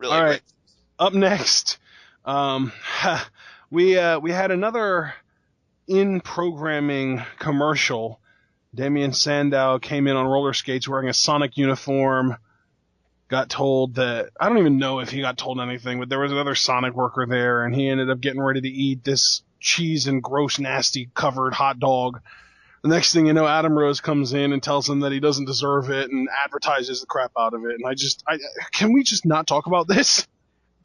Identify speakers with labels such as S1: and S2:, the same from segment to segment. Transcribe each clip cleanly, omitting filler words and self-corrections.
S1: Really
S2: All right.
S1: great.
S2: Up next, we had another in-programming commercial. Damien Sandow came in on roller skates wearing a Sonic uniform. Got told that, I don't even know if he got told anything, but there was another Sonic worker there, and he ended up getting ready to eat this cheese and gross, nasty covered hot dog. The next thing you know, Adam Rose comes in and tells him that he doesn't deserve it and advertises the crap out of it. And can we just not talk about this?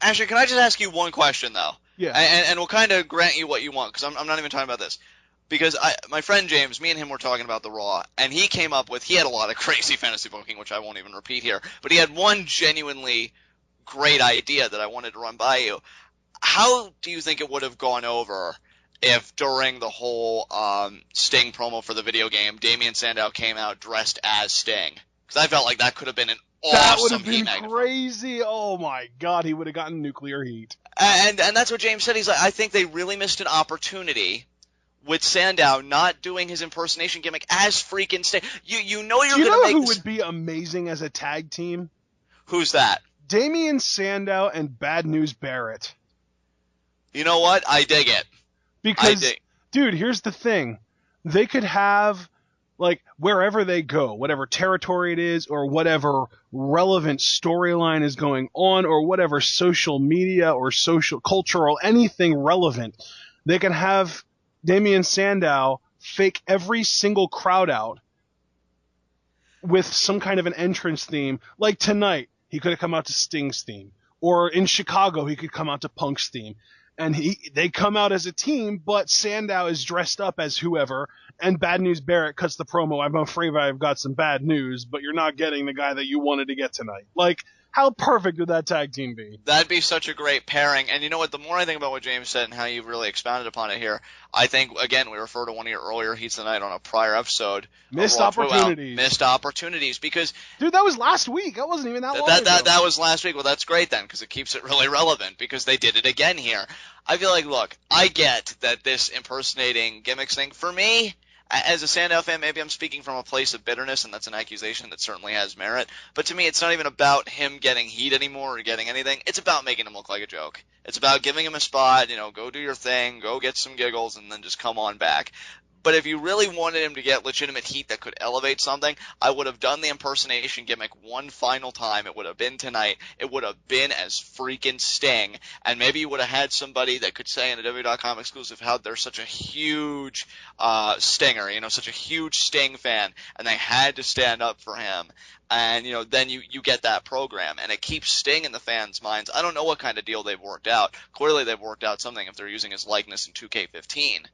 S1: Asher, can I just ask you one question, though?
S2: Yeah.
S1: And we'll kind of grant you what you want, because I'm not even talking about this. Because my friend James, me and him were talking about the Raw, and he came up with, he had a lot of crazy fantasy booking, which I won't even repeat here, but he had one genuinely great idea that I wanted to run by you. How do you think it would have gone over if during the whole Sting promo for the video game, Damien Sandow came out dressed as Sting? Because I felt like that could have been an
S2: That would
S1: awesome
S2: have been crazy. Oh my god, he would have gotten nuclear heat.
S1: And that's what James said. He's like, I think they really missed an opportunity with Sandow not doing his impersonation gimmick as freaking Sting. You know you're going to make
S2: who
S1: this...
S2: would be amazing as a tag team?
S1: Who's that?
S2: Damien Sandow and Bad News Barrett.
S1: You know what? I dig it.
S2: Because, dude, here's the thing. They could have, like, wherever they go, whatever territory it is, or whatever relevant storyline is going on, or whatever social media or social, cultural, anything relevant, they can have Damien Sandow fake every single crowd out with some kind of an entrance theme. Like tonight, he could have come out to Sting's theme. Or in Chicago, he could come out to Punk's theme. And they come out as a team, but Sandow is dressed up as whoever, and Bad News Barrett cuts the promo. I'm afraid I've got some bad news, but you're not getting the guy that you wanted to get tonight. Like, how perfect would that tag team be?
S1: That'd be such a great pairing. And you know what? The more I think about what James said and how you've really expounded upon it here, I think, again, we refer to one of your earlier heats of the night on a prior episode.
S2: Missed opportunities.
S1: Missed opportunities. Because,
S2: dude, that was last week. That wasn't even that long ago.
S1: That was last week. Well, that's great then, because it keeps it really relevant, because they did it again here. I feel like, look, I get that this impersonating gimmicks thing, for me, as a Sandow fan, maybe I'm speaking from a place of bitterness, and that's an accusation that certainly has merit. But to me, it's not even about him getting heat anymore or getting anything. It's about making him look like a joke. It's about giving him a spot, go do your thing, go get some giggles, and then just come on back. But if you really wanted him to get legitimate heat that could elevate something, I would have done the impersonation gimmick one final time. It would have been tonight. It would have been as freaking Sting. And maybe you would have had somebody that could say in a WWE.com exclusive how they're such a huge Stinger, such a huge Sting fan, and they had to stand up for him. And, then you get that program, and it keeps Sting in the fans' minds. I don't know what kind of deal they've worked out. Clearly they've worked out something if they're using his likeness in 2K15.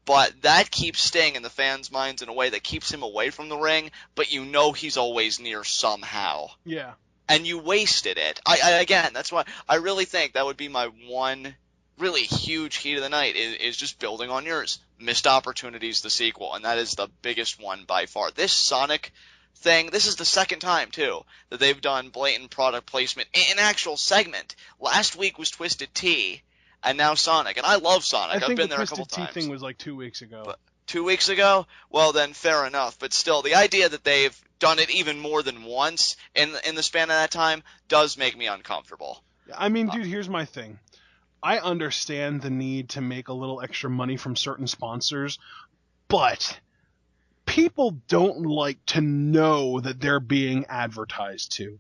S1: But that keeps Sting in the fans' minds in a way that keeps him away from the ring, but he's always near somehow.
S2: Yeah.
S1: And you wasted it. Again, that's why I really think that would be my one really huge heat of the night is just building on yours. Missed opportunities, the sequel, and that is the biggest one by far. This Sonic thing, this is the second time, too, that they've done blatant product placement in an actual segment. Last week was Twisted Tea. And now Sonic. And I love Sonic. I've been there a couple times.
S2: I think the Twisted Tea thing was like 2 weeks ago.
S1: But 2 weeks ago? Well, then fair enough. But still, the idea that they've done it even more than once in the span of that time does make me uncomfortable.
S2: I mean, dude, here's my thing. I understand the need to make a little extra money from certain sponsors, but people don't like to know that they're being advertised to.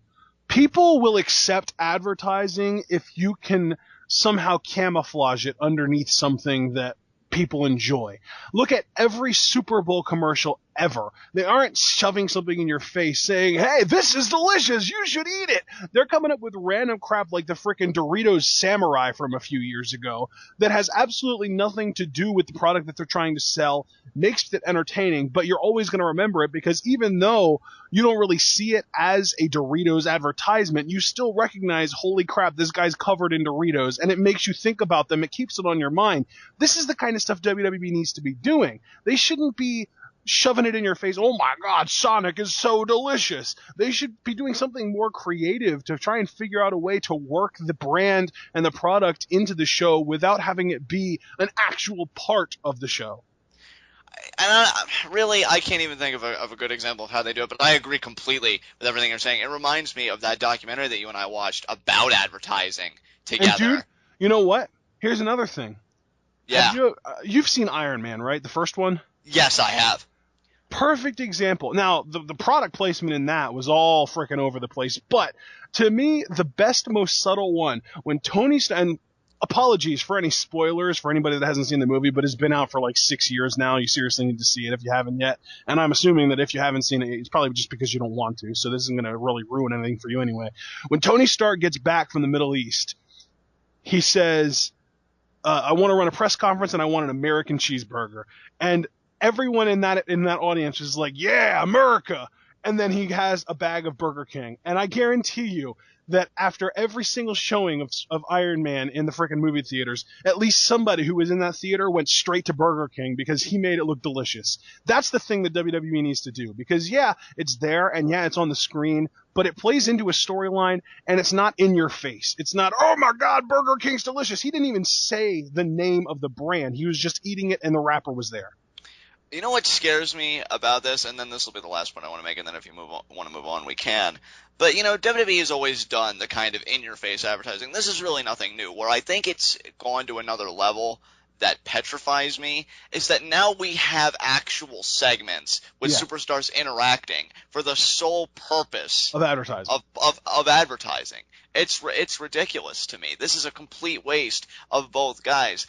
S2: People will accept advertising if you can somehow camouflage it underneath something that people enjoy. Look at every Super Bowl commercial ever. They aren't shoving something in your face saying, hey, this is delicious, you should eat it. They're coming up with random crap like the frickin' Doritos Samurai from a few years ago that has absolutely nothing to do with the product that they're trying to sell, makes it entertaining, but you're always going to remember it because even though you don't really see it as a Doritos advertisement, you still recognize, holy crap, this guy's covered in Doritos, and it makes you think about them. It keeps it on your mind. This is the kind of stuff WWE needs to be doing. They shouldn't be shoving it in your face. Oh my God, Sonic is so delicious. They should be doing something more creative to try and figure out a way to work the brand and the product into the show without having it be an actual part of the show.
S1: Really, I can't even think of a good example of how they do it, but I agree completely with everything you're saying. It reminds me of that documentary that you and I watched about advertising
S2: And dude,
S1: together.
S2: you know what? Here's another thing. Have
S1: Yeah.
S2: you've seen Iron Man, right? The first one?
S1: Yes, I have.
S2: Perfect example. Now, the product placement in that was all freaking over the place, but to me, the best, most subtle one, when and apologies for any spoilers for anybody that hasn't seen the movie, but it's been out for like 6 years now. You seriously need to see it if you haven't yet. And I'm assuming that if you haven't seen it, it's probably just because you don't want to. So this isn't going to really ruin anything for you anyway. When Tony Stark gets back from the Middle East, he says, I want to run a press conference and I want an American cheeseburger. And everyone in that audience is like, yeah, America. And then he has a bag of Burger King. And I guarantee you that after every single showing of Iron Man in the freaking movie theaters, at least somebody who was in that theater went straight to Burger King because he made it look delicious. That's the thing that WWE needs to do, because yeah, it's there and yeah, it's on the screen, but it plays into a storyline and it's not in your face. It's not, oh my God, Burger King's delicious. He didn't even say the name of the brand. He was just eating it and the wrapper was there.
S1: You know what scares me about this, and then this will be the last point I want to make, and then if you want to move on, we can. But, WWE has always done the kind of in-your-face advertising. This is really nothing new. Where I think it's gone to another level that petrifies me is that now we have actual segments with superstars interacting for the sole purpose
S2: of advertising.
S1: Of advertising. It's ridiculous to me. This is a complete waste of both guys.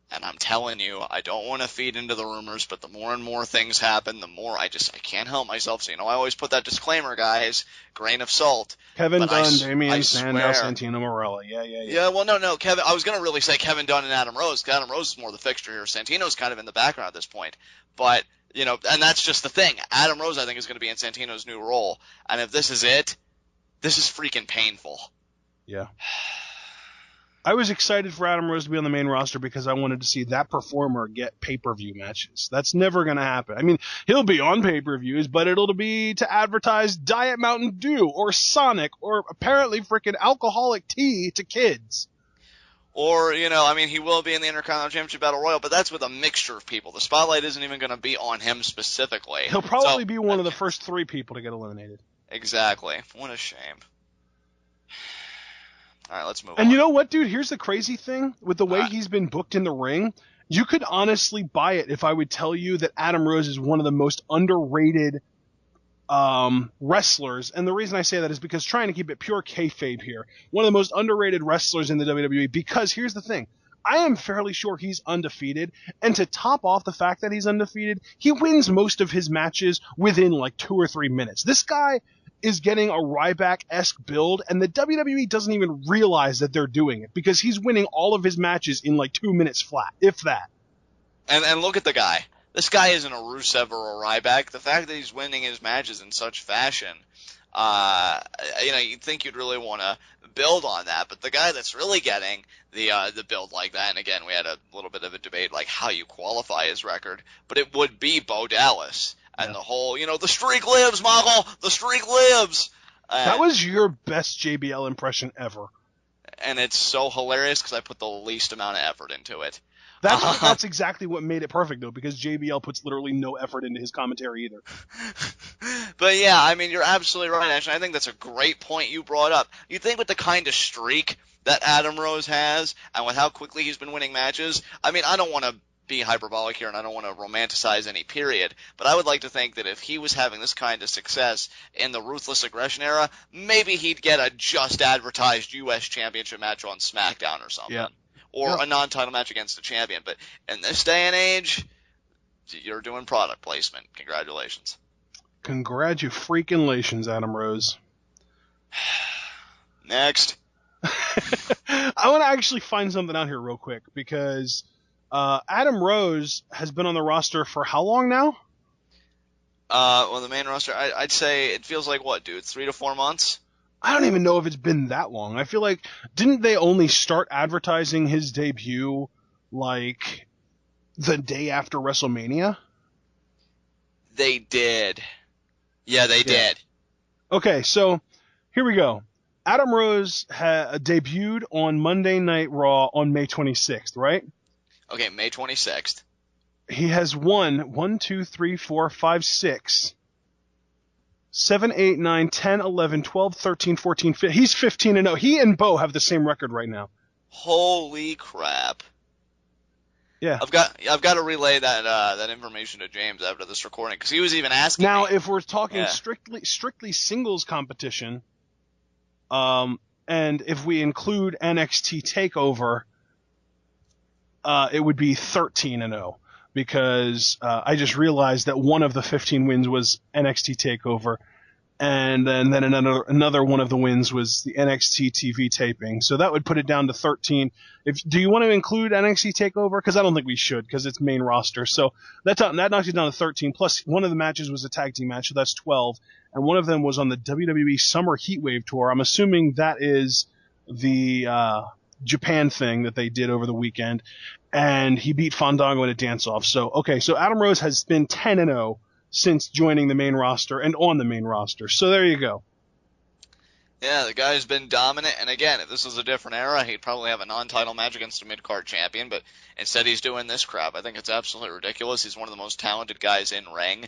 S1: And I'm telling you, I don't want to feed into the rumors, but the more and more things happen, the more I can't help myself. So, I always put that disclaimer, guys, grain of salt.
S2: Kevin Dunn, Damian Sandow, Santino Marella. Yeah.
S1: Yeah, well, no, Kevin. I was going to really say Kevin Dunn and Adam Rose. Adam Rose is more the fixture here. Santino's kind of in the background at this point. But, and that's just the thing. Adam Rose, I think, is going to be in Santino's new role. And if this is it, this is freaking painful.
S2: Yeah. I was excited for Adam Rose to be on the main roster because I wanted to see that performer get pay-per-view matches. That's never going to happen. I mean, he'll be on pay-per-views, but it'll be to advertise Diet Mountain Dew or Sonic or apparently freaking alcoholic tea to kids.
S1: Or, he will be in the Intercontinental Championship Battle Royal, but that's with a mixture of people. The spotlight isn't even going to be on him specifically.
S2: He'll probably be one of the first 3 people to get eliminated.
S1: Exactly. What a shame. All right, let's move on.
S2: And you know what, dude? Here's the crazy thing. With the way he's been booked in the ring, you could honestly buy it if I would tell you that Adam Rose is one of the most underrated wrestlers. And the reason I say that is because trying to keep it pure kayfabe here, one of the most underrated wrestlers in the WWE, because here's the thing. I am fairly sure he's undefeated, and to top off the fact that he's undefeated, he wins most of his matches within like 2 or 3 minutes. This guy is getting a Ryback-esque build, and the WWE doesn't even realize that they're doing it because he's winning all of his matches in like 2 minutes flat, if that.
S1: And look at the guy. This guy isn't a Rusev or a Ryback. The fact that he's winning his matches in such fashion, you'd think you'd really want to build on that. But the guy that's really getting the build like that, and again, we had a little bit of a debate like how you qualify his record, but it would be Bo Dallas. And the whole, the streak lives, Michael! The streak lives!
S2: That was your best JBL impression ever.
S1: And it's so hilarious because I put the least amount of effort into it.
S2: That's exactly what made it perfect, though, because JBL puts literally no effort into his commentary either.
S1: But yeah, you're absolutely right, Ash. I think that's a great point you brought up. You think with the kind of streak that Adam Rose has, and with how quickly he's been winning matches, I don't want to be hyperbolic here, and I don't want to romanticize any period, but I would like to think that if he was having this kind of success in the Ruthless Aggression era, maybe he'd get a just advertised U.S. Championship match on SmackDown or something.
S2: Yeah.
S1: Or a non-title match against a champion. But in this day and age, you're doing product placement. Congratulations.
S2: Congratulations, Adam Rose.
S1: Next.
S2: I want to actually find something out here real quick, because Adam Rose has been on the roster for how long now?
S1: Well, the main roster, I'd say it feels like what, dude? 3 to 4 months?
S2: I don't even know if it's been that long. I feel like, didn't they only start advertising his debut like the day after WrestleMania?
S1: They did. Yeah, they did.
S2: Okay, so here we go. Adam Rose debuted on Monday Night Raw on May 26th, right?
S1: Okay, May 26th.
S2: he has won 1, 2, 3, 4, 5, 6, 7, 8, 9, 10, 11, 12, 13, 14, 15. He's 15-0. He and Bo have the same record right now.
S1: Holy crap.
S2: Yeah.
S1: I've got to relay that information to James after this recording, because he was even asking
S2: Now,
S1: me.
S2: if we're talking strictly singles competition, and if we include NXT TakeOver, it would be 13-0, because I just realized that one of the 15 wins was NXT TakeOver, and then another one of the wins was the NXT TV taping. So that would put it down to 13. Do you want to include NXT TakeOver? Because I don't think we should, because it's main roster. So that knocks it down to 13. Plus, one of the matches was a tag team match, so that's 12. And one of them was on the WWE Summer Heatwave Tour. I'm assuming that is the Japan thing that they did over the weekend. And he beat Fandango in a dance-off. So Adam Rose has been 10-0 since joining the main roster and on the main roster. So there you go.
S1: Yeah, the guy's been dominant, and again, if this was a different era, he'd probably have a non-title match against a mid-card champion, but instead he's doing this crap. I think it's absolutely ridiculous. He's one of the most talented guys in ring.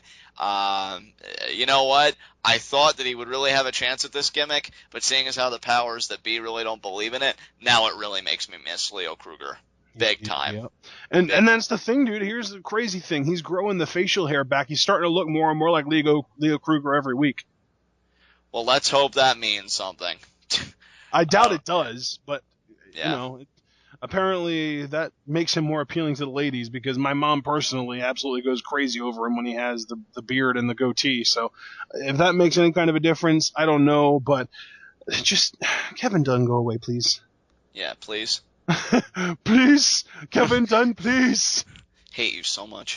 S1: You know what? I thought that he would really have a chance at this gimmick, but seeing as how the powers that be really don't believe in it, now it really makes me miss Leo Kruger. Big time.
S2: Yep. And that's the thing, dude. Here's the crazy thing. He's growing the facial hair back. He's starting to look more and more like Leo Kruger every week.
S1: Well, let's hope that means something.
S2: I doubt it does, but
S1: yeah.
S2: Apparently that makes him more appealing to the ladies, because my mom personally absolutely goes crazy over him when he has the beard and the goatee. So if that makes any kind of a difference, I don't know, but just Kevin Dunn, go away, please.
S1: Yeah, please.
S2: Please, Kevin Dunn, please.
S1: Hate you so much.